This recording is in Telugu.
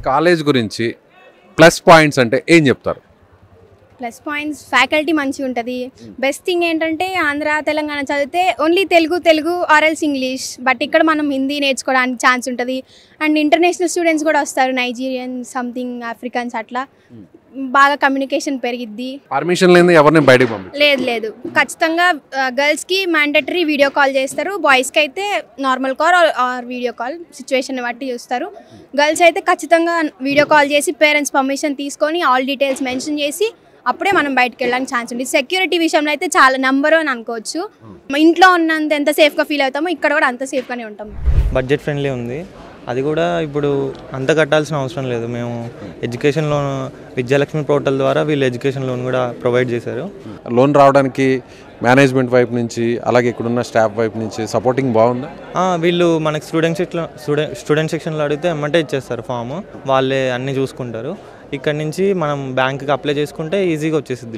కాలేజ్ గురించి ప్లస్ పాయింట్స్ అంటే ఏం చెప్తారు? ప్లస్ పాయింట్స్ ఫ్యాకల్టీ మంచిగా ఉంటుంది. బెస్ట్ థింగ్ ఏంటంటే ఆంధ్ర తెలంగాణ చదివితే ఓన్లీ తెలుగు ఆర్ఎల్స్ ఇంగ్లీష్, బట్ ఇక్కడ మనం హిందీ నేర్చుకోవడానికి ఛాన్స్ ఉంటుంది. అండ్ ఇంటర్నేషనల్ స్టూడెంట్స్ కూడా వస్తారు, నైజీరియన్ సంథింగ్ ఆఫ్రికన్స్, అట్లా బాగా కమ్యూనికేషన్ పెరిగిద్ది. పర్మిషన్ లేదు ఎవరిని బయటకు పంపించారు? లేదు ఖచ్చితంగా గర్ల్స్కి మ్యాండేటరీ వీడియో కాల్ చేస్తారు, బాయ్స్కి అయితే normal call or video call situation బట్టి చూస్తారు. గర్ల్స్ అయితే ఖచ్చితంగా వీడియో కాల్ చేసి పేరెంట్స్ పర్మిషన్ తీసుకొని ఆల్ డీటెయిల్స్ మెన్షన్ చేసి అప్పుడే మనం బయటకు వెళ్ళడానికి ఛాన్స్ ఉంది. సెక్యూరిటీ విషయంలో అయితే చాలా నెంబర్ అని అనుకోవచ్చు. ఇంట్లో ఉన్నంత ఎంత సేఫ్గా ఫీల్ అవుతామో ఇక్కడ కూడా అంత సేఫ్గానే ఉంటాం. బడ్జెట్ ఫ్రెండ్లీ ఉంది, అది కూడా ఇప్పుడు అంత కట్టాల్సిన అవసరం లేదు. మేము ఎడ్యుకేషన్ లోన్ విద్యాలక్ష్మి పోర్టల్ ద్వారా వీళ్ళు ఎడ్యుకేషన్ లోన్ కూడా ప్రొవైడ్ చేశారు. లోన్ రావడానికి మేనేజ్మెంట్ వైపు నుంచి అలాగే ఇక్కడున్న స్టాఫ్ వైపు నుంచి సపోర్టింగ్ బాగుందా? వీళ్ళు మనకి స్టూడెంట్ సెక్షన్లో అడిగితే ఎమ్మటే ఇచ్చేస్తారు ఫామ్, వాళ్ళే అన్నీ చూసుకుంటారు. ఇక్కడ నుంచి మనం బ్యాంకుకి అప్లై చేసుకుంటే ఈజీగా వచ్చేసిద్ది.